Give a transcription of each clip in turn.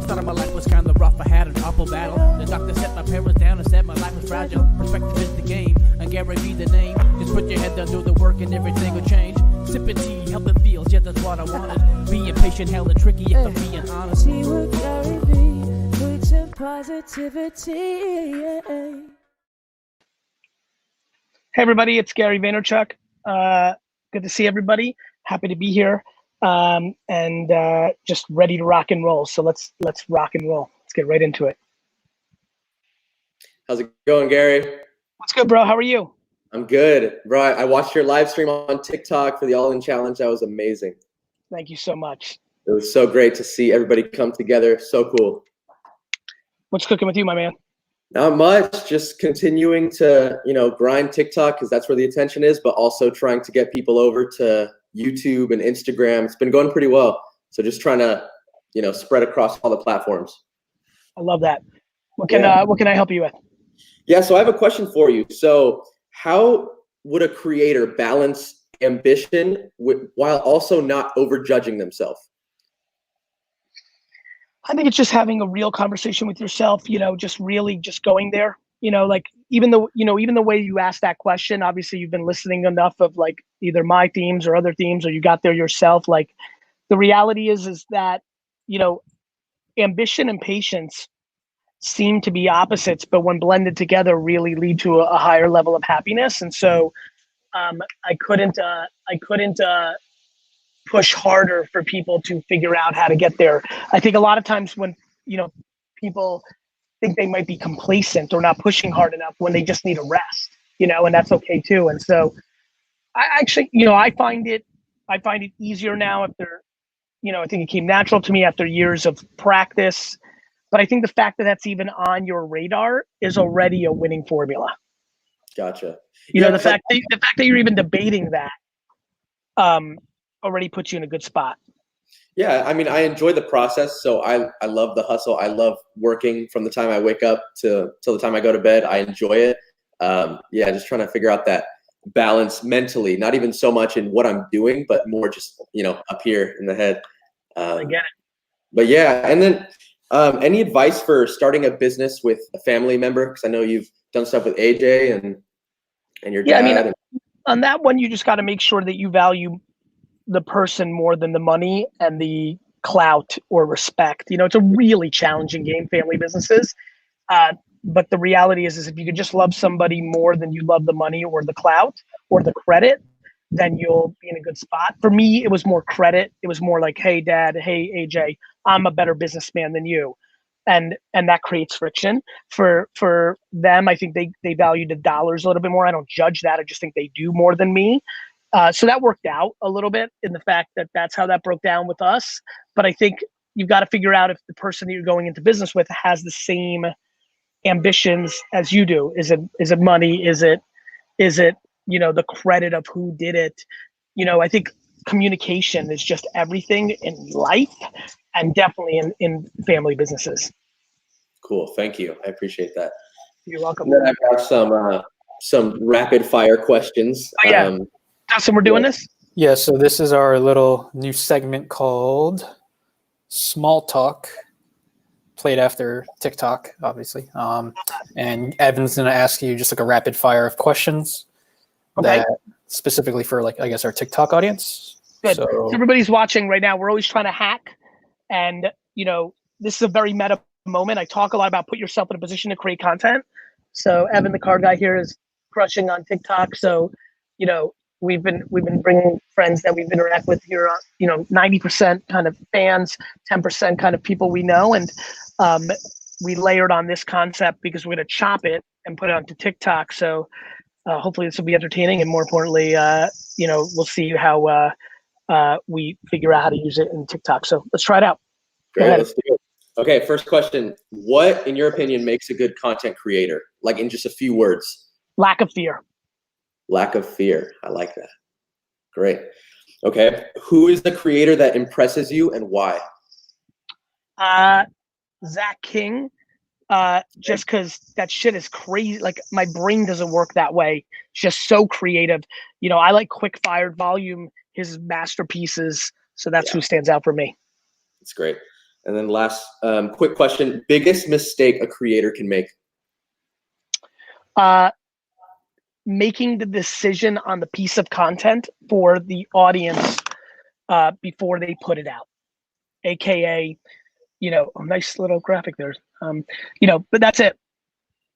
Started my life was kinda rough, I had an awful battle. The doctor set my parents down and said my life was fragile. Perspective is the game, and GaryVee the name. Just put your head down, do the work, and everything will change. Sipping tea, helping feels, yeah, that's what I wanted. Being patient, hella tricky, if I'm being honest. Tea with GaryVee, preaching positivity. Hey everybody, it's Gary Vaynerchuk. Good to see everybody. Happy to be here, and just ready to rock and roll. So let's rock and roll. Let's get right into it. How's it going, Gary? What's good, bro? How are you? I'm good, bro. I watched your live stream on TikTok for the All-In Challenge. That was amazing. Thank you so much. It was so great to see everybody come together. So cool. What's cooking with you, my man? Not much. Just continuing to, grind TikTok because that's where the attention is, but also trying to get people over to YouTube and Instagram. It's been going pretty well. So just trying to, spread across all the platforms. I love that. What can I help you with? Yeah, so I have a question for you. So how would a creator balance ambition while also not overjudging themselves? I think it's just having a real conversation with yourself, just really just going there, like even the way you asked that question, obviously you've been listening enough of like either my themes or other themes, or you got there yourself. Like the reality is that, ambition and patience seem to be opposites, but when blended together really lead to a higher level of happiness. And so I couldn't push harder for people to figure out how to get there. I think a lot of times when, people think they might be complacent or not pushing hard enough when they just need a rest, and that's okay too. And so I actually, I find it easier now after, I think it came natural to me after years of practice. But I think the fact that that's even on your radar is already a winning formula. Gotcha. The fact that you're even debating that already puts you in a good spot. Yeah, I mean, I enjoy the process. So I love the hustle. I love working from the time I wake up till the time I go to bed. I enjoy it. Just trying to figure out that balance mentally, not even so much in what I'm doing, but more just, up here in the head. I get it. But yeah, and then any advice for starting a business with a family member? Because I know you've done stuff with AJ and your dad. I mean, on that one, you just got to make sure that you value the person more than the money and the clout or respect. It's a really challenging game, family businesses. But the reality is if you could just love somebody more than you love the money or the clout or the credit, then you'll be in a good spot. For me, it was more credit. It was more like, hey, Dad, hey, AJ, I'm a better businessman than you. And that creates friction. For them, I think they value the dollars a little bit more. I don't judge that. I just think they do more than me. So that worked out a little bit in the fact that that's how that broke down with us. But I think you've got to figure out if the person that you're going into business with has the same ambitions as you do. Is it money? Is it the credit of who did it? I think communication is just everything in life and definitely in family businesses. Cool. Thank you. I appreciate that. You're welcome. And then I've got some rapid fire questions. Oh, yeah. Dustin, we're doing this? Yeah, so this is our little new segment called Small Talk, played after TikTok, obviously. And Evan's going to ask you just like a rapid fire of questions that specifically for our TikTok audience. Good. So everybody's watching right now. We're always trying to hack. And, this is a very meta moment. I talk a lot about put yourself in a position to create content. So Evan, the card guy here, is crushing on TikTok. So, we've been bringing friends that we've interacted with here, 90% kind of fans, 10% kind of people we know. And we layered on this concept because we're going to chop it and put it onto TikTok. So hopefully this will be entertaining. And more importantly, we'll see how we figure out how to use it in TikTok. So let's try it out. Great, let's do it. Okay, first question. What, in your opinion, makes a good content creator? Like in just a few words. Lack of fear. Lack of fear. I like that. Great. Okay. Who is the creator that impresses you and why? Zach King. Just because that shit is crazy. Like my brain doesn't work that way. It's just so creative. I like quick fired volume, his masterpieces. So that's who stands out for me. That's great. And then last quick question, biggest mistake a creator can make? Making the decision on the piece of content for the audience before they put it out. AKA, you know, a nice little graphic there. You know, but that's it.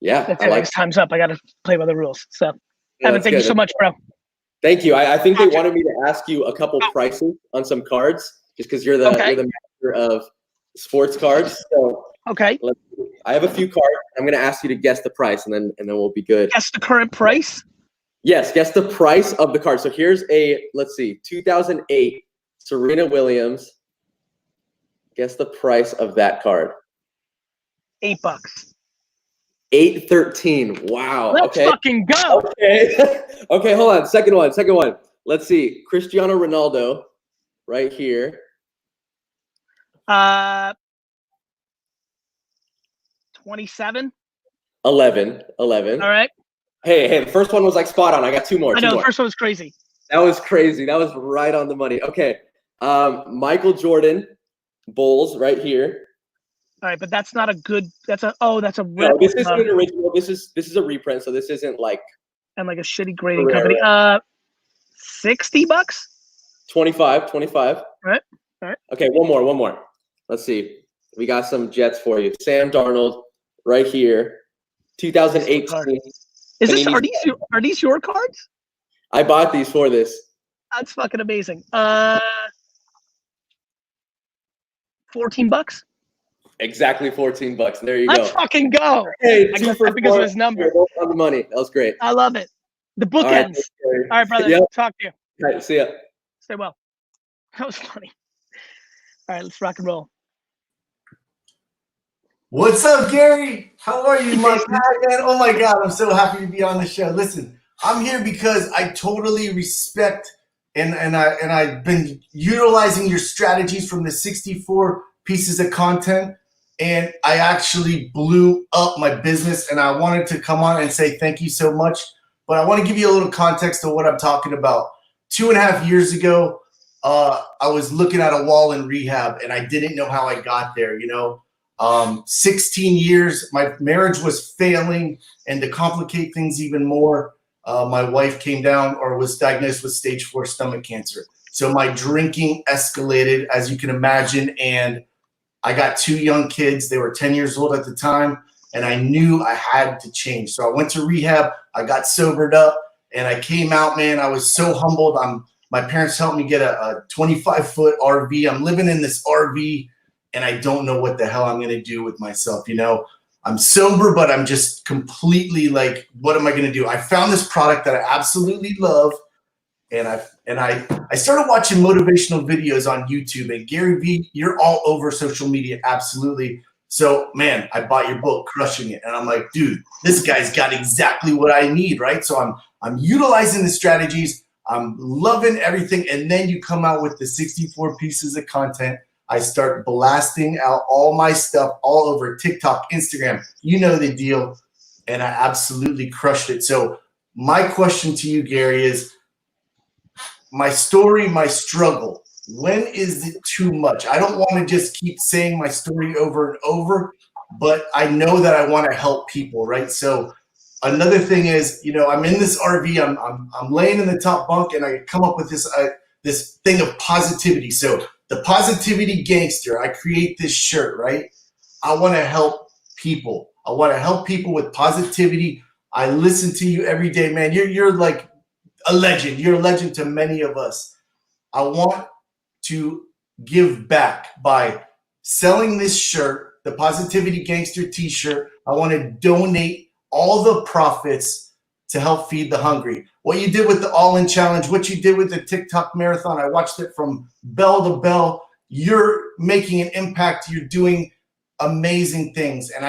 Yeah, That's it. Time's up. I got to play by the rules. So, yeah, Evan, thank you so much, bro. Thank you. I think they wanted me to ask you a couple prices on some cards, just because you're the master of sports cards. So okay, I have a few cards. I'm going to ask you to guess the price, and then we'll be good. Guess the current price? Yes, guess the price of the card. So here's a, let's see, 2008 Serena Williams. Guess the price of that card. $8. $8.13. Wow. Let's fucking go. Okay. Okay, hold on. Second one. Let's see. Cristiano Ronaldo, right here. 27. 11. All right. Hey, the first one was like spot on. I got two more. I know, the first one was crazy. That was crazy. That was right on the money. Okay. Michael Jordan, Bulls, right here. All right, but that's not a good. That's a rip. No, this isn't an original. This is a reprint, so this isn't like. And like a shitty grading company. $60. 25. All right. Okay, one more. Let's see. We got some Jets for you. Sam Darnold, right here. 2018. Are these your cards? I bought these for this. That's fucking amazing. $14. Exactly $14. There you go. Let's fucking go. Hey, I guess that's because of his number. On the money. That was great. I love it. The bookends. All right, brother. Yep. Talk to you. All right, see ya. Stay well. That was funny. All right, let's rock and roll. What's up, Gary? How are you, my guy, man? Oh my God, I'm so happy to be on the show. Listen, I'm here because I totally respect and I've been utilizing your strategies from the 64 pieces of content, and I actually blew up my business, and I wanted to come on and say thank you so much. But I want to give you a little context of what I'm talking about. 2.5 years ago, I was looking at a wall in rehab, and I didn't know how I got there, 16 years, my marriage was failing, and to complicate things even more, my wife came down or was diagnosed with stage 4 stomach cancer. So my drinking escalated, as you can imagine, and I got 2 young kids. They were 10 years old at the time, and I knew I had to change. So I went to rehab, I got sobered up, and I came out, man. I was so humbled. My parents helped me get a 25-foot RV. I'm living in this RV, and I don't know what the hell I'm going to do with myself. I'm sober, but I'm just completely like, what am I going to do? I found this product that I absolutely love, and I started watching motivational videos on YouTube. And GaryVee, you're all over social media, absolutely. So, man, I bought your book, Crushing It, and I'm like, dude, this guy's got exactly what I need, right? So I'm utilizing the strategies. I'm loving everything, and then you come out with the 64 pieces of content. I start blasting out all my stuff all over TikTok, Instagram, you know the deal, and I absolutely crushed it. So my question to you, Gary, is my story, my struggle. When is it too much? I don't want to just keep saying my story over and over, but I know that I want to help people, right? So another thing is, I'm in this RV, I'm laying in the top bunk, and I come up with this thing of positivity. So the positivity gangster, I create this shirt, right? I want to help people. I want to help people with positivity. I listen to you every day, man. You're like a legend. You're a legend to many of us. I want to give back by selling this shirt, the Positivity Gangster t-shirt. I want to donate all the profits to help feed the hungry. What you did with the All-In Challenge, what you did with the TikTok Marathon, I watched it from bell to bell. You're making an impact. You're doing amazing things. And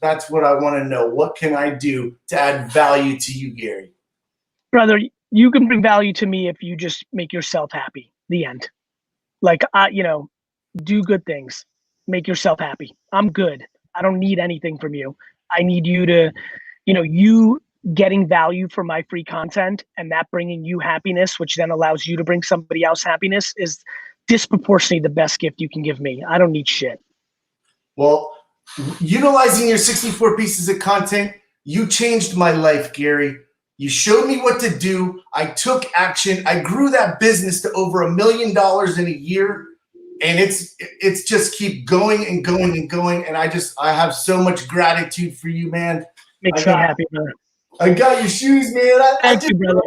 that's what I want to know. What can I do to add value to you, Gary? Brother, you can bring value to me if you just make yourself happy. The end. Like, do good things. Make yourself happy. I'm good. I don't need anything from you. I need you to, you getting value from my free content and that bringing you happiness, which then allows you to bring somebody else happiness, is disproportionately the best gift you can give me. I don't need shit. Well, utilizing your 64 pieces of content, you changed my life, Gary. You showed me what to do. I took action. I grew that business to over $1 million in a year. And it's just keep going and going and going. And I have so much gratitude for you, man. Makes me happy, brother. I got your shoes, man. Thank you, brother.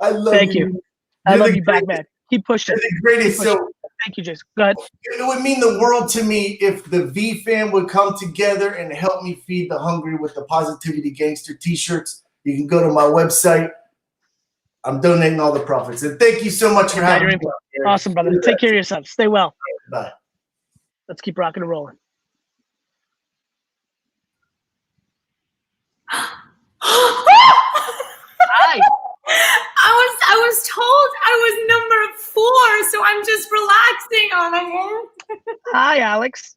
I love Thank you. you. I love you back, man. Keep pushing. You're the greatest. So thank you, Jason. Go ahead. it would mean the world to me if the V fam would come together and help me feed the hungry with the Positivity Gangster t-shirts. You can go to my website. I'm donating all the profits. And thank you so much for having me. Awesome, brother. Take care of yourself. Stay well. Bye. Let's keep rocking and rolling. Hi. I was told I was number 4, so I'm just relaxing on it. Hi, Alex.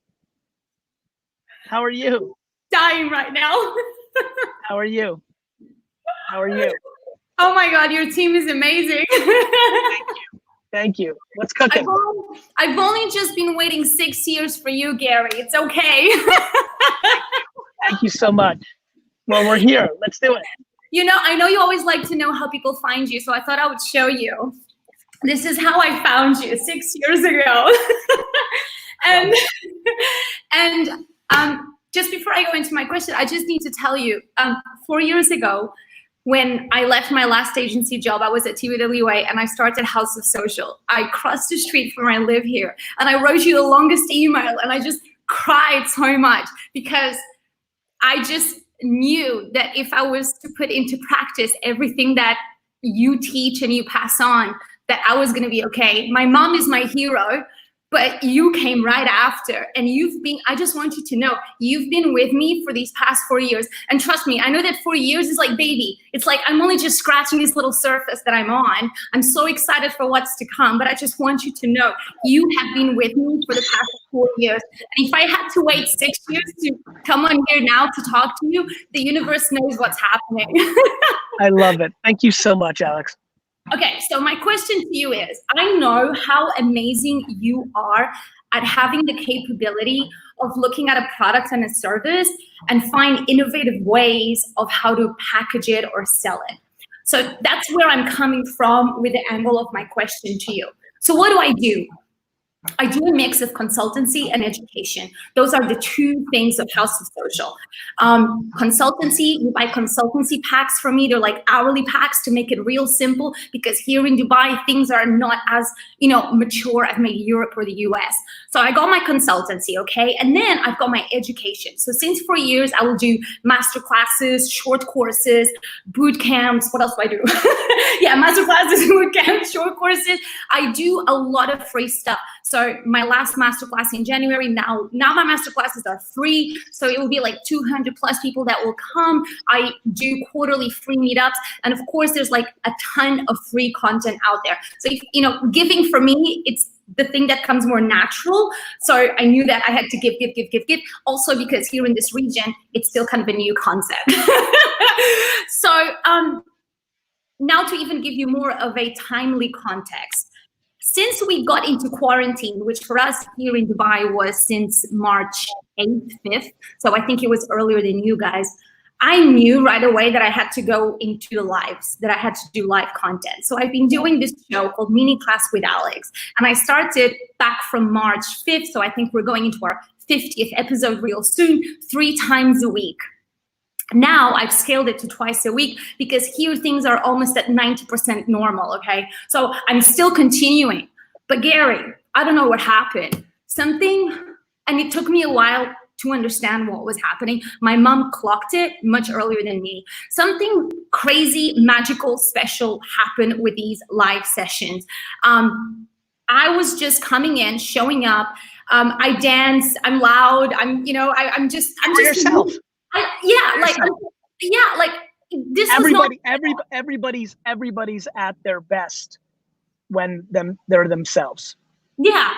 How are you? Dying right now. How are you? How are you? Oh my God, your team is amazing. Thank you. What's cooking? I've only just been waiting 6 years for you, Gary. It's okay. Thank you so much. Well, we're here. Let's do it. You know, I know you always like to know how people find you, so I thought I would show you. This is how I found you 6 years ago. and just before I go into my question, I just need to tell you, 4 years ago, when I left my last agency job, I was at TWA and I started House of Social. I crossed the street from where I live here and I wrote you the longest email and I just cried so much because I just knew that if I was to put into practice everything that you teach and you pass on, that I was gonna be okay. My mom is my hero, but you came right after and I just want you to know, you've been with me for these past 4 years. And trust me, I know that 4 years is like baby. It's like, I'm only just scratching this little surface that I'm on. I'm so excited for what's to come, but I just want you to know, you have been with me for the past 4 years. And if I had to wait 6 years to come on here now to talk to you, the universe knows what's happening. I love it. Thank you so much, Alex. Okay, so my question to you is, I know how amazing you are at having the capability of looking at a product and a service and find innovative ways of how to package it or sell it. So that's where I'm coming from with the angle of my question to you. So what do? I do a mix of consultancy and education. Those are the two things of House of Social. Consultancy, you buy consultancy packs from me. They're like hourly packs to make it real simple because here in Dubai, things are not as, mature as maybe Europe or the US. So I got my consultancy, okay? And then I've got my education. So since 4 years, I will do master classes, short courses, boot camps. What else do I do? Yeah, master classes, boot camps, short courses. I do a lot of free stuff. So my last masterclass in January, now my masterclasses are free. So it will be like 200 plus people that will come. I do quarterly free meetups. And of course, there's like a ton of free content out there. So, if, giving for me, it's the thing that comes more natural. So I knew that I had to give. Also because here in this region, it's still kind of a new concept. So now to even give you more of a timely context, since we got into quarantine, which for us here in Dubai was since March 8th, 5th, so I think it was earlier than you guys, I knew right away that I had to go into the lives, that I had to do live content. So I've been doing this show called Mini Class with Alex, and I started back from March 5th, so I think we're going into our 50th episode real soon, 3 times a week. Now I've scaled it to twice a week because here things are almost at 90% normal, okay? So I'm still continuing. But Gary, I don't know what happened. Something, and it took me a while to understand what was happening. My mom clocked it much earlier than me. Something crazy, magical, special happened with these live sessions. I was just coming in, showing up. I dance, I'm loud, I'm just yourself. This everybody's at their best when they're themselves. Yeah,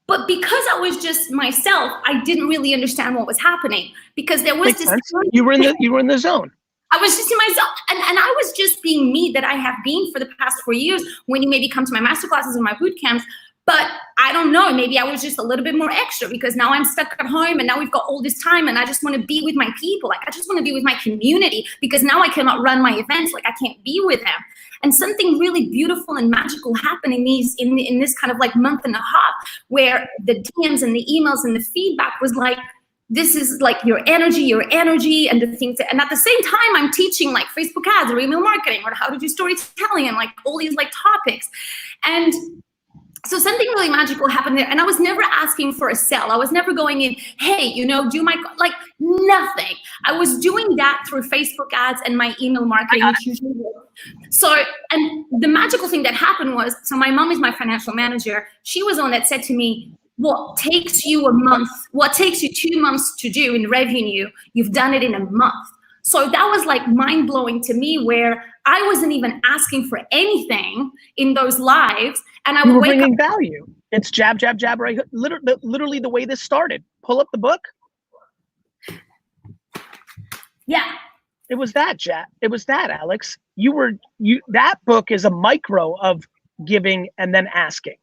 but because I was just myself, I didn't really understand what was happening because there was this. You were in the zone. I was just in myself, and I was just being me that I have been for the past 4 years. When you maybe come to my masterclasses or my boot camps, But I don't know, maybe I was just a little bit more extra because now I'm stuck at home and now we've got all this time and I just want to be with my people. Like I just want to be with my community because now I cannot run my events. Like I can't be with them. And something really beautiful and magical happened in this kind of like month and a half where the DMs and the emails and the feedback was like, this is like your energy and the things and at the same time I'm teaching like Facebook ads or email marketing or how to do storytelling and like all these like topics. And so something really magical happened there. And I was never asking for a sell. I was never going in, hey, you know, do my, like nothing. I was doing that through Facebook ads and my email marketing, which usually works. So, and the magical thing that happened was, so my mom is my financial manager. She was the one that said to me, what takes you 2 months to do in revenue, you've done it in a month. So that was like mind blowing to me where I wasn't even asking for anything in those lives. And I would wake bringing up. value. It's jab, jab, jab, right? Literally the way this started. Pull up the book. Yeah. It was that, Jab. It was that, Alex. That book is a micro of giving and then asking.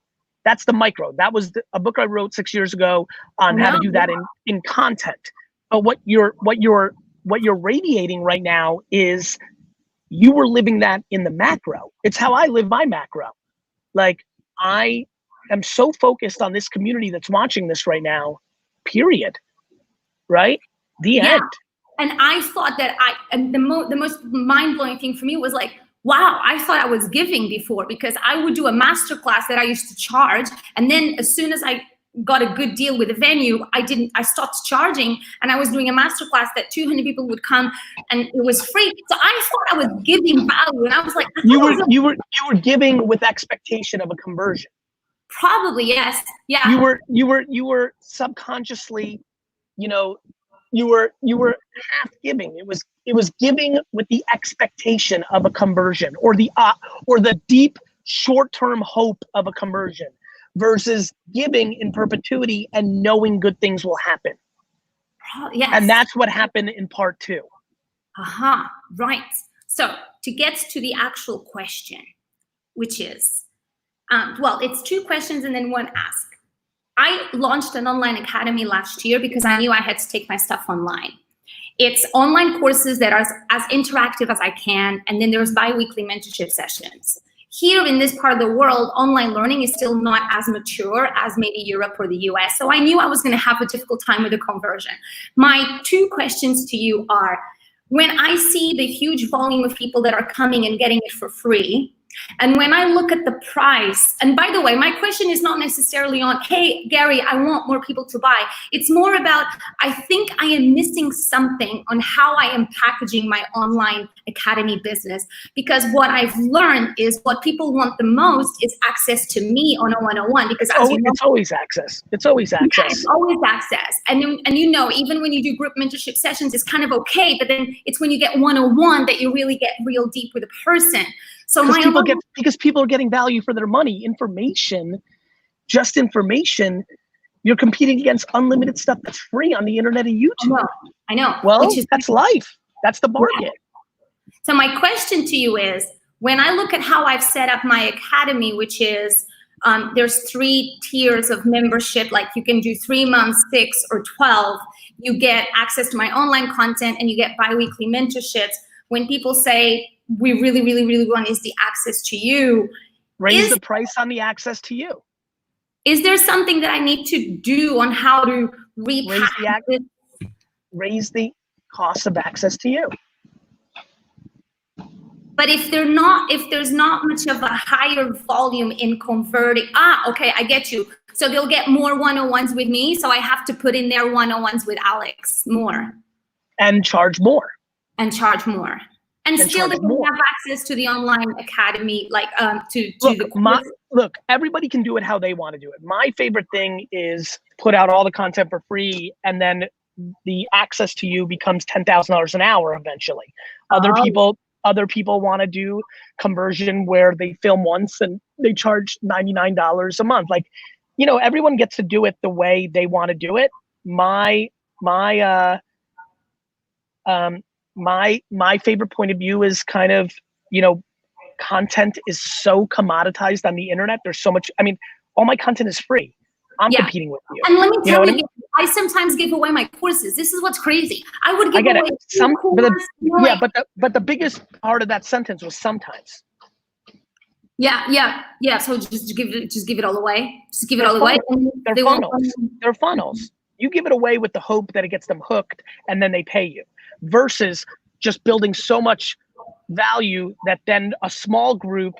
That's the micro. That was a book I wrote 6 years ago on how to do that in content. But what you're radiating right now is you were living that in the macro. It's how I live my macro. Like I am so focused on this community that's watching this right now, period. Right? The end. And I thought that the most mind-blowing thing for me was like, wow, I thought I was giving before because I would do a masterclass that I used to charge. And then as soon as I got a good deal with the venue, I stopped charging and I was doing a masterclass that 200 people would come and it was free. So I thought I was giving value and I was like, you were giving with expectation of a conversion. Probably, yes. Yeah. You were subconsciously, you know, you were half giving. It was giving with the expectation of a conversion or the deep short-term hope of a conversion versus giving in perpetuity and knowing good things will happen. Yes. And that's what happened in part 2. Right. So to get to the actual question, which is, well, it's 2 questions and then 1 ask. I launched an online academy last year because I knew I had to take my stuff online. It's online courses that are as interactive as I can, and then there's bi-weekly mentorship sessions. Here in this part of the world, online learning is still not as mature as maybe Europe or the US, so I knew I was gonna have a difficult time with the conversion. My 2 questions to you are, when I see the huge volume of people that are coming and getting it for free, and when I look at the price, and by the way, my question is not necessarily on, hey, Gary, I want more people to buy. It's more about, I think I am missing something on how I am packaging my online academy business. Because what I've learned is what people want the most is access to me on a one-on-one. Because it's always access. It's always access. Yeah, it's always access. And you know, even when you do group mentorship sessions, it's kind of okay, but then it's when you get one-on-one that you really get real deep with a person. So because people are getting value for their money. Information, just information, you're competing against unlimited stuff that's free on the internet and YouTube. I know. Well, that's life. That's the market. So my question to you is, when I look at how I've set up my academy, which is, there's 3 tiers of membership, like you can do 3 months, 6 or 12. You get access to my online content and you get bi-weekly mentorships. When people say, we really, really, really want is the access to you. Raise the price on the access to you. Is there something that I need to do on how to raise the cost of access to you? But if there's not much of a higher volume in converting, okay, I get you. So they'll get more one-on-ones with me, so I have to put in their one-on-ones with Alex more. And charge more. And still they can have access to the online academy, like look, everybody can do it how they want to do it. My favorite thing is put out all the content for free and then the access to you becomes $10,000 an hour eventually. Other people want to do conversion where they film once and they charge $99 a month. Like, you know, everyone gets to do it the way they want to do it. My favorite point of view is kind of, you know, content is so commoditized on the internet. There's so much, I mean, all my content is free. I'm Yeah. competing with you. And let me You know tell what I you, mean? I sometimes give away my courses. This is what's crazy. I would give I get away it. Some, course, but the, you know, yeah, like, but the biggest part of that sentence was sometimes. yeah. So just give it all away. Just give it They're all away. funnels. And They're they won't- funnels. They're funnels. You give it away with the hope that it gets them hooked and then they pay you, versus just building so much value that then a small group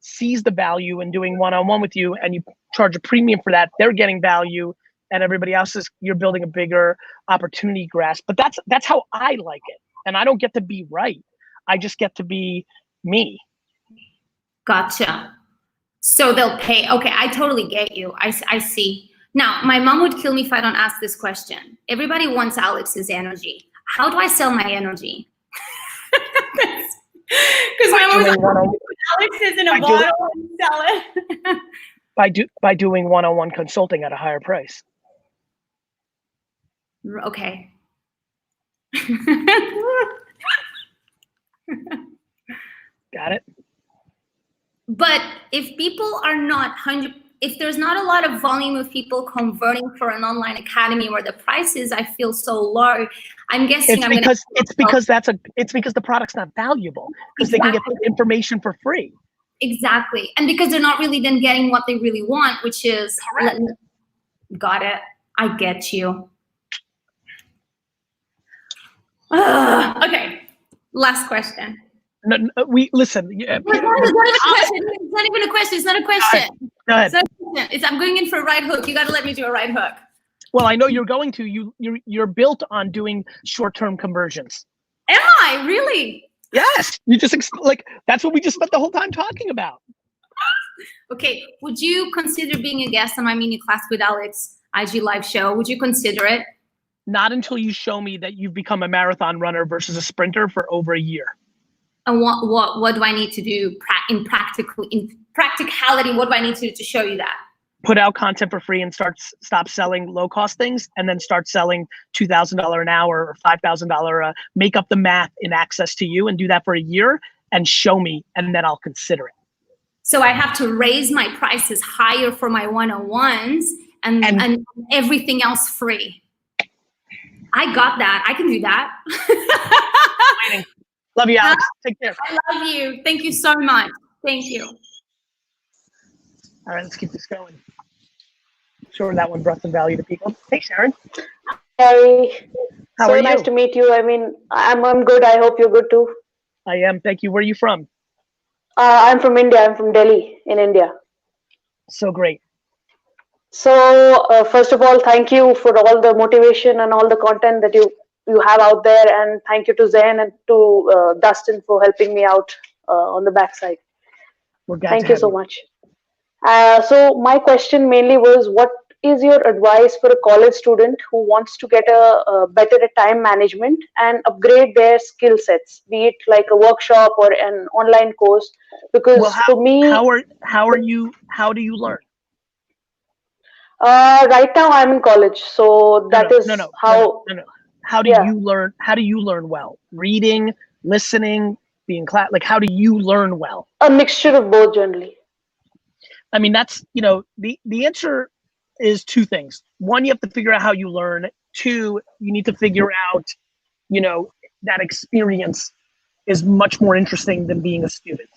sees the value in doing one-on-one with you, and you charge a premium for that. They're getting value, and everybody else is, you're building a bigger opportunity grasp. But that's how I like it. And I don't get to be right. I just get to be me. Gotcha. So they'll pay. Okay, I totally get you. I see. Now, my mom would kill me if I don't ask this question. Everybody wants Alex's energy. How do I sell my energy? Because my mom was Alex is in a bottle and sell it. By doing one-on-one consulting at a higher price. Okay. Got it? But if people are not if there's not a lot of volume of people converting for an online academy where the prices I feel so low, I'm guessing it's because the product's not valuable, because they can get the information for free. Exactly. And because they're not really then getting what they really want, which is got it. I get you. Okay. Last question. No, we listen. It's not even a question. It's not a question. Go ahead. I'm going in for a right hook. You got to let me do a right hook. Well, I know you're going to. You're built on doing short-term conversions. Am I really? Yes. You just that's what we just spent the whole time talking about. Okay. Would you consider being a guest on my mini class with Alex IG live show? Would you consider it? Not until you show me that you've become a marathon runner versus a sprinter for over a year. And what do I need to do in practicality? What do I need to do to show you that? Put out content for free and stop selling low cost things, and then start selling $2,000 an hour or $5,000. Make up the math in access to you and do that for a year and show me, and then I'll consider it. So I have to raise my prices higher for my one-on-ones and everything else free. I got that. I can do that. Waiting. Love you, Alex. Take care. I love you. Thank you so much. Thank you. All right, let's keep this going. Sure, that one brought some value to people. Hey, Sharon. Hey, How are you? Nice to meet you. I mean, I'm good. I hope you're good too. I am. Thank you. Where are you from? I'm from India. I'm from Delhi in India. So great. So first of all, thank you for all the motivation and all the content that you have out there, and thank you to Zen and to Dustin for helping me out on the backside. We're glad Thank to you have so much. So my question mainly was, what is your advice for a college student who wants to get a better at time management and upgrade their skill sets, be it like a workshop or an online course? Because for me, how do you learn? Right now I'm in college, so that is how. How do you learn? How do you learn well? Reading, listening, being class. Like, how do you learn well? A mixture of both, generally. I mean, that's, the answer is two things. One, you have to figure out how you learn. Two, you need to figure out, that experience is much more interesting than being a student.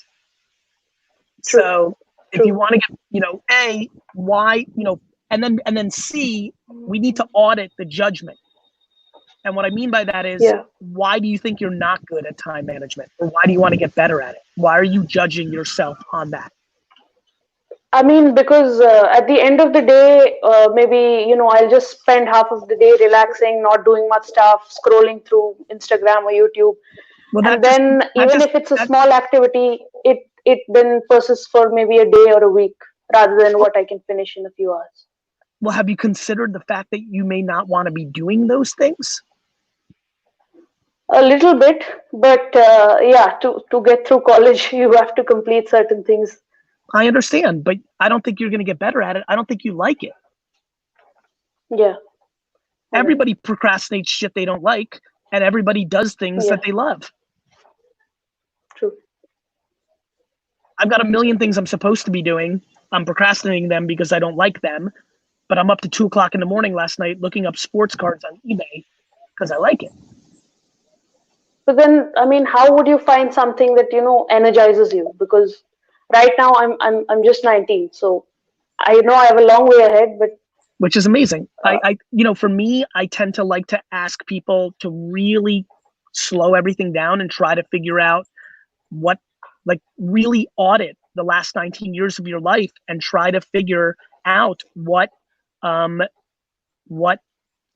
True. So if you want to get, A, why, and then C, we need to audit the judgment. And what I mean by that is, why do you think you're not good at time management? Or why do you want to get better at it? Why are you judging yourself on that? I mean, because at the end of the day, maybe, I'll just spend half of the day relaxing, not doing much stuff, scrolling through Instagram or YouTube. Well, and then even if it's a small activity, it then persists for maybe a day or a week rather than what I can finish in a few hours. Well, have you considered the fact that you may not want to be doing those things? A little bit, but to get through college, you have to complete certain things. I understand, but I don't think you're going to get better at it. I don't think you like it. Yeah. Everybody procrastinates shit they don't like, and everybody does things that they love. True. I've got a million things I'm supposed to be doing, I'm procrastinating them because I don't like them, but I'm up to 2 o'clock in the morning last night looking up sports cards on eBay because I like it. But then, I mean, how would you find something that, energizes you? Because right now I'm just 19, so I know I have a long way ahead, but which is amazing. For me, I tend to like to ask people to really slow everything down and try to figure out really audit the last 19 years of your life and try to figure out what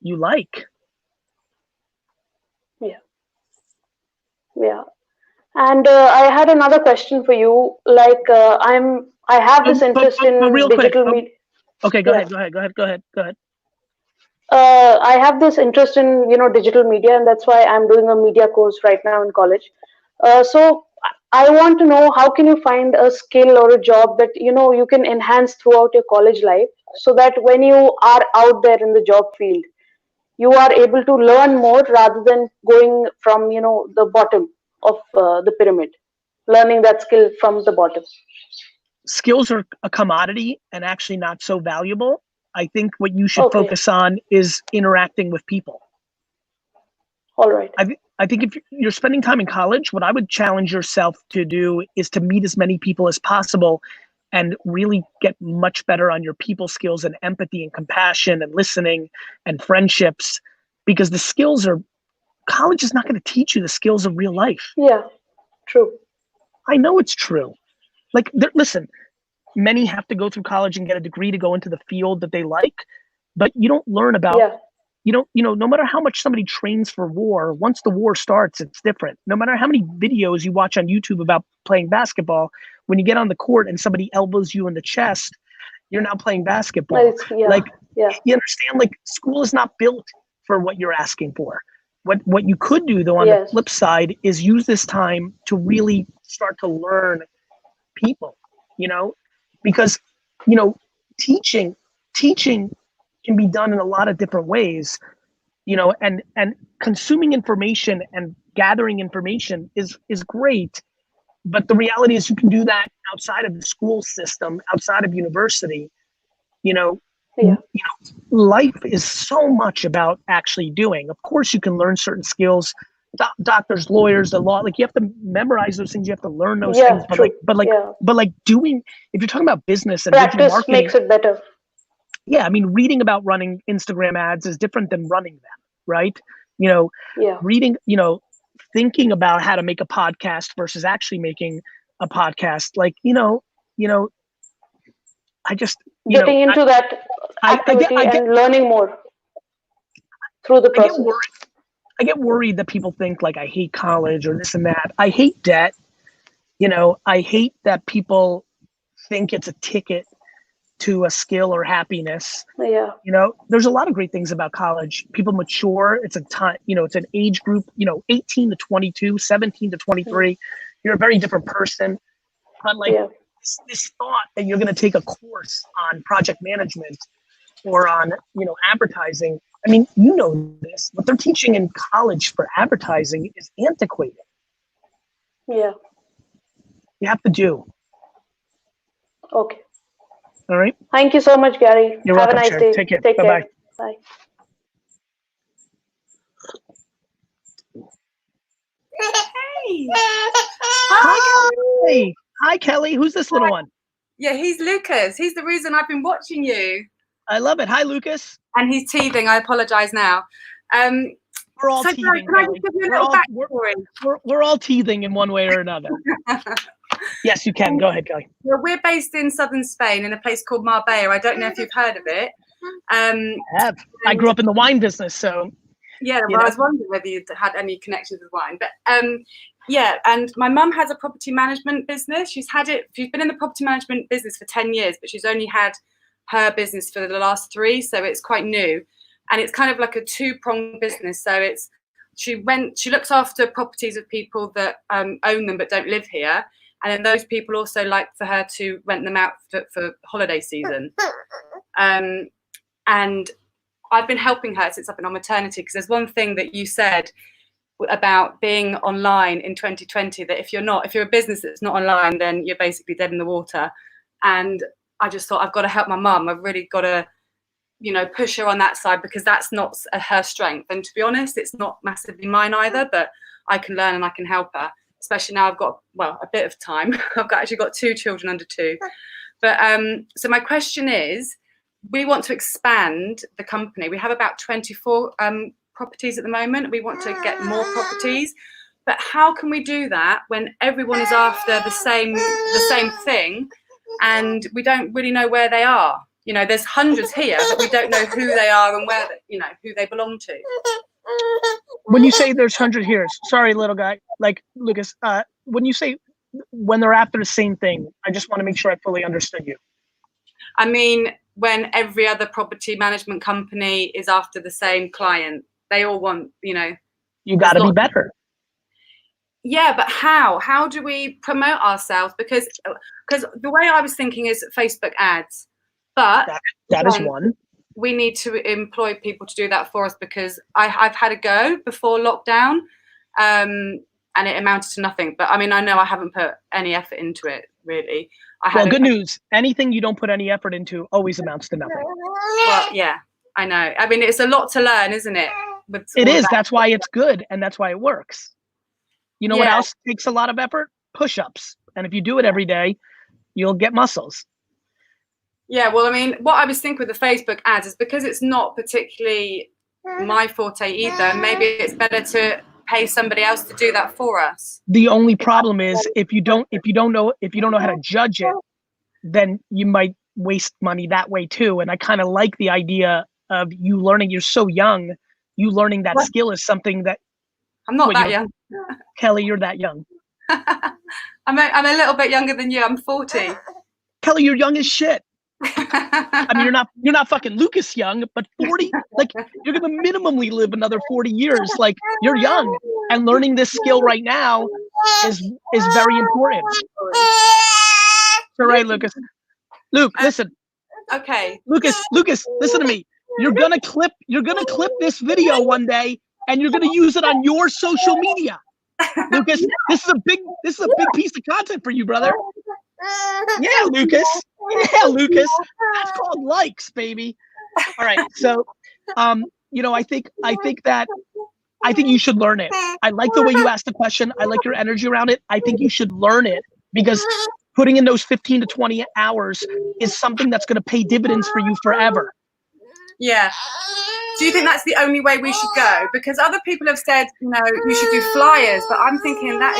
you like. Yeah. And I had another question for you. Like, I have this interest in digital media. Okay, go ahead. I have this interest in digital media, and that's why I'm doing a media course right now in college. So I want to know, how can you find a skill or a job that you can enhance throughout your college life, so that when you are out there in the job field, you are able to learn more rather than going from the bottom of the pyramid, learning that skill from the bottom. Skills are a commodity and actually not so valuable. I think what you should focus on is interacting with people. All right. I think if you're spending time in college, what I would challenge yourself to do is to meet as many people as possible and really get much better on your people skills and empathy and compassion and listening and friendships, because college is not going to teach you the skills of real life. Yeah, true. I know it's true. Like, listen, many have to go through college and get a degree to go into the field that they like, but you don't learn about, no matter how much somebody trains for war, once the war starts, it's different. No matter how many videos you watch on YouTube about playing basketball, when you get on the court and somebody elbows you in the chest, you're now playing basketball. You understand, like, school is not built for what you're asking for. What you could do, though, on the flip side, is use this time to really start to learn people, because, teaching can be done in a lot of different ways, and consuming information and gathering information is great. But the reality is you can do that outside of the school system, outside of university. Life is so much about actually doing. Of course, you can learn certain skills, doctors, lawyers, the law. Like, you have to memorize those things. You have to learn those things. But doing, if you're talking about business and digital marketing, makes it better. Yeah, I mean, reading about running Instagram ads is different than running them, right? Reading, thinking about how to make a podcast versus actually making a podcast. Like, I just getting into that activity and learning more through the process. I get worried that people think, like, I hate college or this and that. I hate debt. I hate that people think it's a ticket to a skill or happiness. Yeah. There's a lot of great things about college. People mature. It's a time, it's an age group, 18 to 22, 17 to 23. You're a very different person. But this thought that you're going to take a course on project management or on, advertising. I mean, this, what they're teaching in college for advertising is antiquated. Yeah. You have to do. Okay. All right. Thank you so much, Gary. You're Have welcome, a nice Sharon. day. Take care. Take Bye-bye. care. Bye. Hey. Hi. Hi, Kelly. Who's this little one? Yeah, he's Lucas. He's the reason I've been watching you. I love it. Hi, Lucas. And he's teething. I apologize now. We're all teething. Can I just give you a little backstory? We're all teething in one way or another. Yes, you can. Go ahead, Kelly. Well, we're based in southern Spain in a place called Marbella. I don't know if you've heard of it. I grew up in the wine business, so. Yeah, well, I was wondering whether you'd had any connections with wine. But yeah, and my mum has a property management business. She's been in the property management business for 10 years, but she's only had her business for the last 3, so it's quite new. And it's kind of like a 2-pronged business. So she looks after properties of people that own them but don't live here. And then those people also like for her to rent them out for holiday season. And I've been helping her since I've been on maternity, because there's one thing that you said about being online in 2020, that if you're a business that's not online, then you're basically dead in the water. And I just thought, I've got to help my mum. I've really got to, you know, push her on that side, because that's not her strength. And to be honest, it's not massively mine either, but I can learn and I can help her, especially now I've got, well, a bit of time. Actually got 2 children under 2. But so my question is, we want to expand the company. We have about 24 properties at the moment. We want to get more properties. But how can we do that when everyone is after the same thing, and we don't really know where they are? You know, there's hundreds here, but we don't know who they are and where, you know, who they belong to. When you say there's 100 here, sorry, little guy, like Lucas, when you say when they're after the same thing, I just want to make sure I fully understood you. I mean, when every other property management company is after the same client, they all want, you know. You got to be better. Yeah, but how? How do we promote ourselves? Because the way I was thinking is Facebook ads. But that is one. We need to employ people to do that for us, because I've had a go before lockdown, and it amounted to nothing. But I mean, I know I haven't put any effort into it, really. Well, good news. Anything you don't put any effort into always amounts to nothing. Well, yeah, I know. I mean, it's a lot to learn, isn't it? It is. That's why it's good, and that's why it works. You know what else takes a lot of effort? Push-ups. And if you do it every day, you'll get muscles. Yeah, well, I mean, what I was thinking with the Facebook ads is, because it's not particularly my forte either, maybe it's better to pay somebody else to do that for us. The only problem is if you don't know how to judge it, then you might waste money that way too. And I kind of like the idea of you learning. You're so young, you learning that skill is something that I'm not that young. Kelly, you're that young. I'm a little bit younger than you. I'm 40. Kelly, you're young as shit. I mean, you're not fucking Lucas young, but 40, like you're gonna minimally live another 40 years. Like, you're young, and learning this skill right now is very important. All right, Lucas. Luke, listen. Okay. Lucas, listen to me. You're gonna clip this video one day, and you're gonna use it on your social media. Lucas, this is a big piece of content for you, brother. Yeah, Lucas. That's called likes, baby. All right. So, you know, I think you should learn it. I like the way you asked the question. I like your energy around it. I think you should learn it, because putting in those 15 to 20 hours is something that's going to pay dividends for you forever. Yeah. Do you think that's the only way we should go? Because other people have said, you know, you should do flyers, but I'm thinking that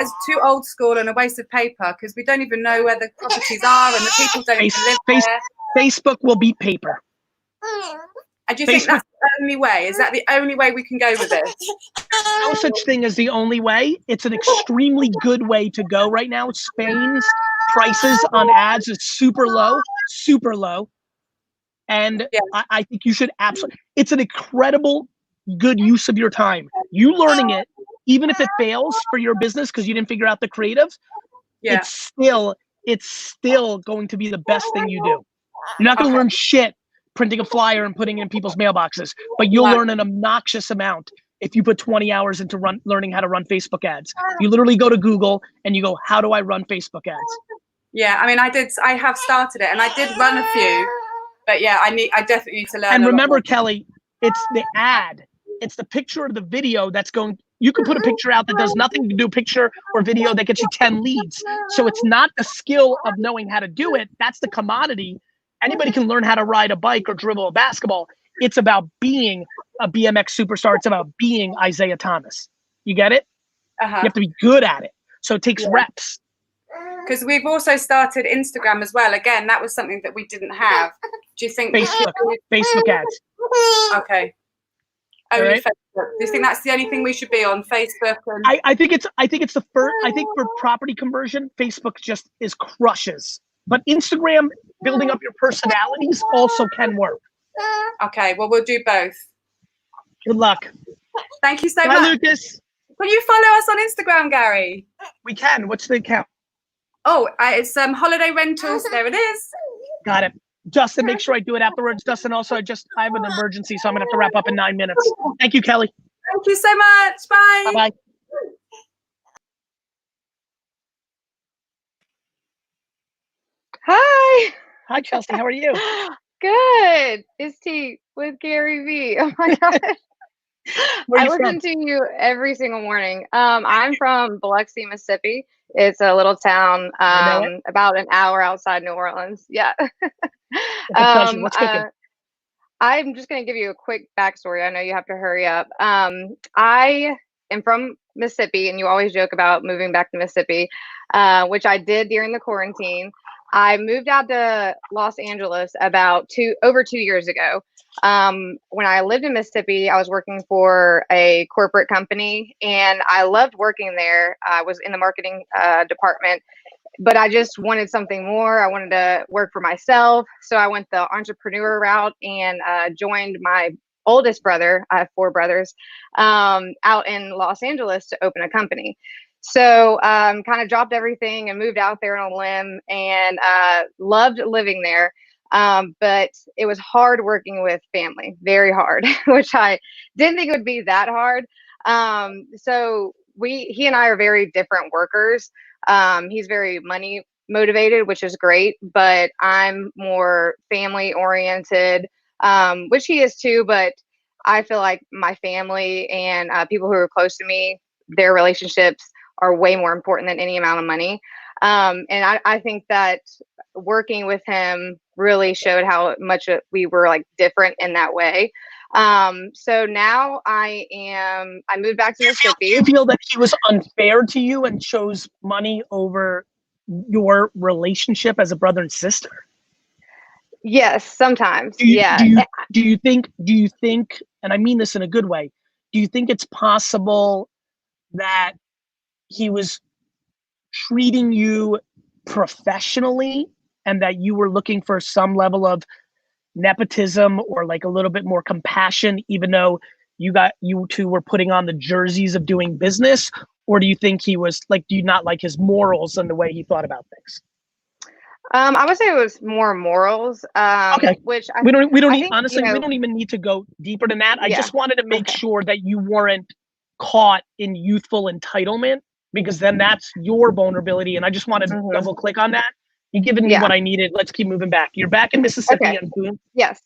is too old school and a waste of paper, because we don't even know where the properties are and the people don't even live there. Facebook will beat paper. And do you think that's the only way? Is that the only way we can go with it? No such thing as the only way. It's an extremely good way to go right now. Spain's prices on ads is super low. And I think you should absolutely, it's an incredible good use of your time. You learning it, even if it fails for your business because you didn't figure out the creative, it's still going to be the best thing you do. You're not going to learn shit printing a flyer and putting it in people's mailboxes, but you'll learn an obnoxious amount if you put 20 hours into learning how to run Facebook ads. You literally go to Google and you go, how do I run Facebook ads? Yeah, I mean, I have started it and I did run a few. But yeah, I definitely need to learn. And remember, Kelly, it's the ad. It's the picture of the video that's going, you can put a picture out that does nothing. You can do a picture or video that gets you 10 leads. So it's not the skill of knowing how to do it. That's the commodity. Anybody can learn how to ride a bike or dribble a basketball. It's about being a BMX superstar. It's about being Isaiah Thomas. You get it? You have to be good at it. So it takes reps. Because we've also started Instagram as well. Again, that was something that we didn't have. Do you think Facebook ads? Okay. Only Facebook. Do you think that's the only thing we should be on, Facebook? And I think it's the first. I think for property conversion, Facebook just crushes. But Instagram, building up your personalities also can work. Okay, well, we'll do both. Good luck. Thank you so Bye, much. Lucas. Will you follow us on Instagram, Gary? We can. What's the account? Oh, it's holiday rentals. There it is. Got it. Justin, make sure I do it afterwards. Justin, also, I have an emergency, so I'm gonna have to wrap up in 9 minutes. Thank you, Kelly. Thank you so much. Bye. Bye-bye. Hi. Hi, Chelsea. How are you? Good. It's T with GaryVee. Oh my god. Where are I you listen from? to you every single morning. I'm from Biloxi, Mississippi. It's a little town I know it. about an hour outside New Orleans. Yeah. It's a pleasure. What's cooking? I'm just going to give you a quick backstory. I know you have to hurry up. I am from Mississippi, and you always joke about moving back to Mississippi, which I did during the quarantine. I moved out to Los Angeles about over 2 years ago. When I lived in Mississippi, I was working for a corporate company, and I loved working there. I was in the marketing department, but I just wanted something more. I wanted to work for myself. So I went the entrepreneur route and joined my oldest brother. I have 4 brothers out in Los Angeles to open a company. So kind of dropped everything and moved out there on a limb and loved living there. But it was hard working with family, very hard, which I didn't think it would be that hard. So he and I are very different workers. He's very money motivated, which is great, but I'm more family oriented, which he is too. But I feel like my family and people who are close to me, their relationships are way more important than any amount of money. And I think that working with him really showed how much we were like different in that way. So now I moved back to Mississippi. Do you feel that he was unfair to you and chose money over your relationship as a brother and sister? Yes, sometimes. Do you think, and I mean this in a good way, do you think it's possible that he was treating you professionally and that you were looking for some level of nepotism or like a little bit more compassion, even though you two were putting on the jerseys of doing business? Or do you think he was like, do you not like his morals and the way he thought about things? I would say it was more morals. Okay. Which we don't I need, think, honestly, you know, we don't even need to go deeper than that. I yeah. just wanted to make sure that you weren't caught in youthful entitlement, because then that's your vulnerability. And I just want to double click on that. You've given me what I needed. Let's keep moving back. You're back in Mississippi. Okay. And boom. Yes.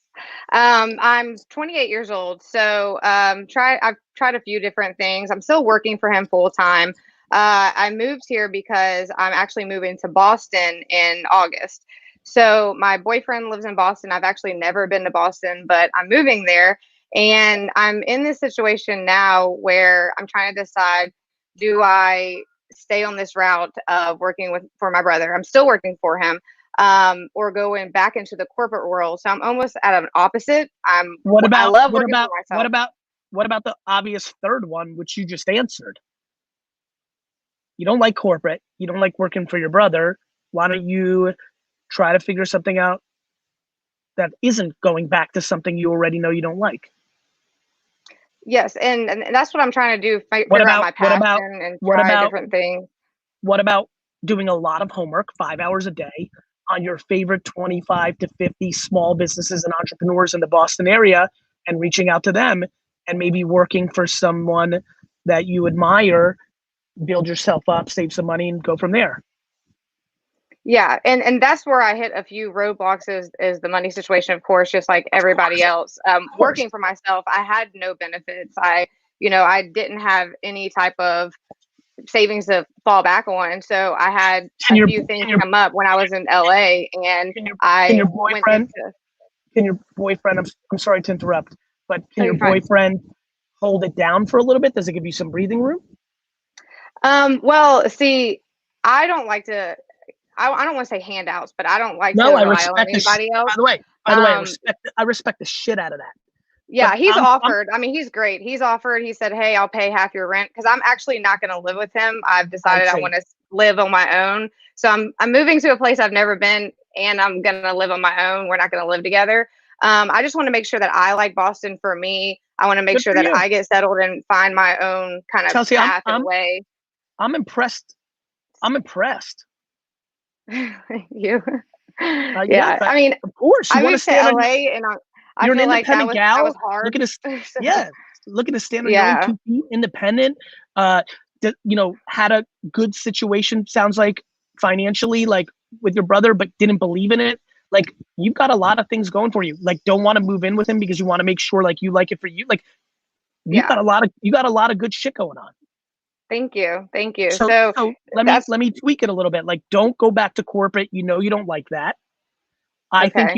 I'm 28 years old. So I've tried a few different things. I'm still working for him full time. I moved here because I'm actually moving to Boston in August. So my boyfriend lives in Boston. I've actually never been to Boston, but I'm moving there. And I'm in this situation now where I'm trying to decide, do I stay on this route of working for my brother? I'm still working for him, or going back into the corporate world. So I'm almost at an opposite. I love working for myself. What about the obvious third one, which you just answered? You don't like corporate. You don't like working for your brother. Why don't you try to figure something out that isn't going back to something you already know you don't like? Yes, and that's what I'm trying to do. Figure out my passion and try different things. What about doing a lot of homework, 5 hours a day, on your favorite 25 to 50 small businesses and entrepreneurs in the Boston area and reaching out to them, and maybe working for someone that you admire, build yourself up, save some money, and go from there? Yeah, and that's where I hit a few roadblocks is the money situation, of course, just like everybody else. Working for myself, I had no benefits. I didn't have any type of savings to fall back on. So I had a few things come up when I was in LA, and Can your boyfriend, I'm sorry to interrupt, but can your boyfriend hold it down for a little bit? Does it give you some breathing room? Well, see, I don't like to, I don't want to say handouts, but I don't like to rely on anybody else. By the way, I respect the shit out of that. Yeah, he's offered. I mean, he's great. He's offered. He said, "Hey, I'll pay half your rent," because I'm actually not going to live with him. I've decided I want to live on my own. So I'm moving to a place I've never been, and I'm going to live on my own. We're not going to live together. I just want to make sure that I like Boston for me. I want to make sure that I get settled and find my own kind of path and way. I'm impressed. You? Yeah. I mean, of course. I moved to LA, and I you're feel an like independent gal. that was hard. Looking to stand on your own 2 feet, independent. Had a good situation. Sounds like financially, like with your brother, but didn't believe in it. like you've got a lot of things going for you. Like, don't want to move in with him because you want to make sure like you like it for you. Like, you got a lot of good shit going on. Thank you. Thank you. So let me tweak it a little bit. Like, don't go back to corporate. You know, you don't like that. I think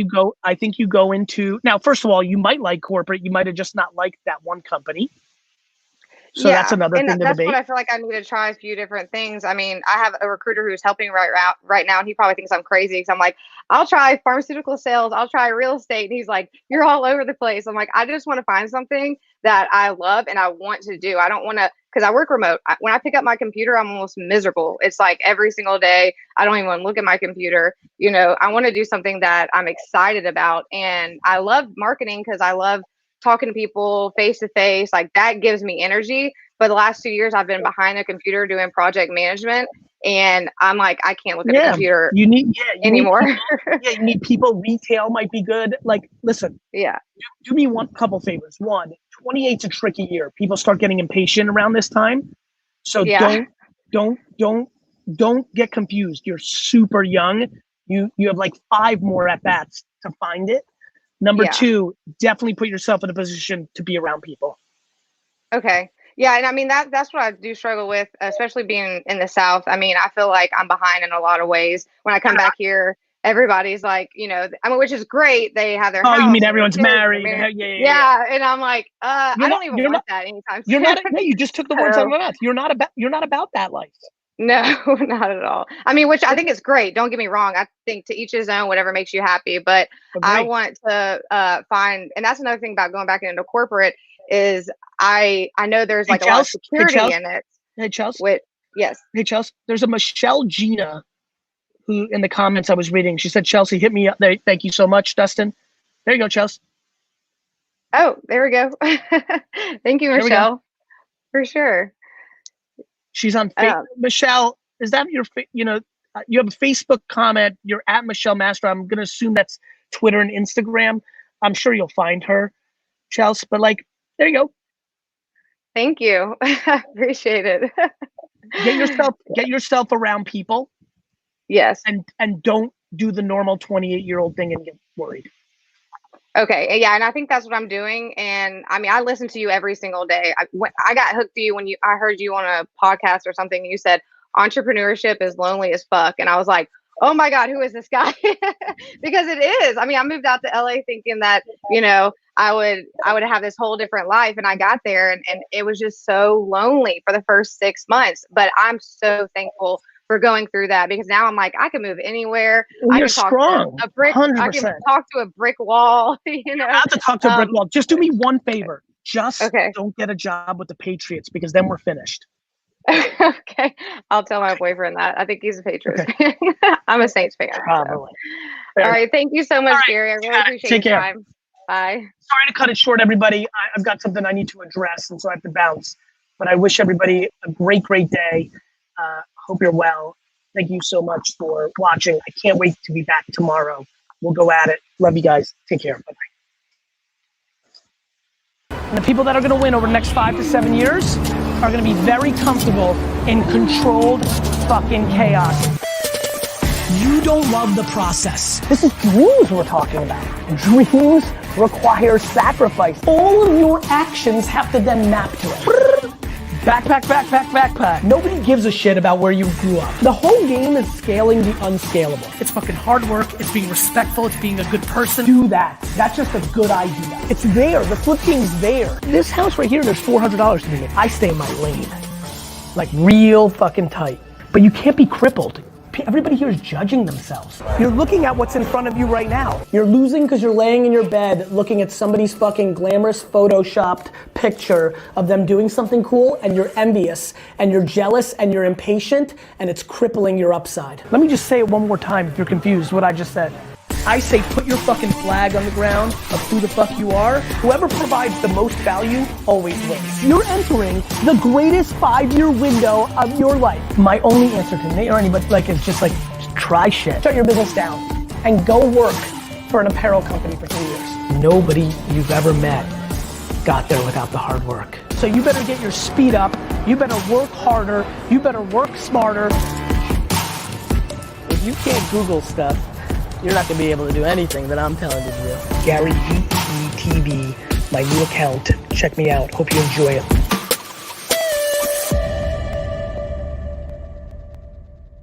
you go into, now, first of all, you might like corporate. You might have just not liked that one company. So that's another thing to debate. That's what I feel like I need to try a few different things. I mean, I have a recruiter who's helping right now, and he probably thinks I'm crazy because I'm like, I'll try pharmaceutical sales, I'll try real estate. And he's like, you're all over the place. I'm like, I just want to find something that I love and I want to do. I don't want to, because I work remote. When I pick up my computer, I'm almost miserable. It's like every single day, I don't even want to look at my computer. You know, I want to do something that I'm excited about. And I love marketing because I love talking to people face to face, like that gives me energy. But the last 2 years I've been behind a computer doing project management, and I'm like, I can't look at a computer anymore. You need people. Retail might be good. Like, listen, do me one couple favors. One, 28's a tricky year. People start getting impatient around this time. So don't get confused. You're super young. You have like 5 more at bats to find it. Number 2, definitely put yourself in a position to be around people. Okay. Yeah. And I mean, that's what I do struggle with, especially being in the South. I mean, I feel like I'm behind in a lot of ways. When I come back here, everybody's like, you know, I mean, which is great. They have their house. You mean everyone's married? Yeah. And I'm like, I don't even want that anytime soon. You just took the words out of my mouth. You're not about that life. No, not at all. I mean, which I think is great. Don't get me wrong. I think to each his own, whatever makes you happy. But I want to find, and that's another thing about going back into corporate is I know there's like a lot of security in it. Hey, Chelsea. Yes. Hey, Chelsea. There's a Michelle Gina who in the comments I was reading, she said, Chelsea, hit me up. Thank you so much, Dustin. There you go, Chelsea. Oh, there we go. Thank you, Michelle. For sure. She's on Facebook. Michelle, is that your, you have a Facebook comment. You're at Michelle Master. I'm going to assume that's Twitter and Instagram. I'm sure you'll find her, Chelsea. But like, there you go. Thank you. Appreciate it. Get yourself around people. Yes. And don't do the normal 28-year-old thing and get worried. Okay. Yeah. And I think that's what I'm doing. And I mean, I listen to you every single day. I got hooked to you when I heard you on a podcast or something. And you said entrepreneurship is lonely as fuck. And I was like, oh my God, who is this guy? Because it is. I mean, I moved out to LA thinking that, I would have this whole different life. And I got there and it was just so lonely for the first 6 months. But I'm so thankful for going through that, because now I'm like, I can move anywhere. You're strong. I can talk to a brick wall. You don't have to talk to a brick wall. Just do me one favor. Just don't get a job with the Patriots, because then we're finished. Okay. I'll tell my boyfriend that. I think he's a Patriots fan. I'm a Saints fan. Probably. So. All right. Thank you so much, Gary. I really appreciate your time. Bye. Sorry to cut it short, everybody. I've got something I need to address, and so I have to bounce. But I wish everybody a great, great day. Hope you're well. Thank you so much for watching. I can't wait to be back tomorrow. We'll go at it. Love you guys. Take care. Bye-bye. And the people that are going to win over the next 5 to 7 years are going to be very comfortable in controlled fucking chaos. You don't love the process. This is dreams we're talking about. Dreams require sacrifice. All of your actions have to then map to it. Backpack. Nobody gives a shit about where you grew up. The whole game is scaling the unscalable. It's fucking hard work. It's being respectful. It's being a good person. Do that. That's just a good idea. It's there. The flip game's there. This house right here, there's $400 to be made. I stay in my lane. Like real fucking tight. But you can't be crippled. Everybody here is judging themselves. You're looking at what's in front of you right now. You're losing because you're laying in your bed looking at somebody's fucking glamorous photoshopped picture of them doing something cool, and you're envious and you're jealous and you're impatient, and it's crippling your upside. Let me just say it one more time if you're confused what I just said. I say put your fucking flag on the ground of who the fuck you are. Whoever provides the most value always wins. You're entering the greatest 5-year window of your life. My only answer to Nate or anybody is just try shit. Shut your business down and go work for an apparel company for 3 years. Nobody you've ever met got there without the hard work. So you better get your speed up. You better work harder. You better work smarter. If you can't Google stuff, you're not gonna be able to do anything that I'm telling you to do. GaryVee TV, my new account. Check me out. Hope you enjoy it.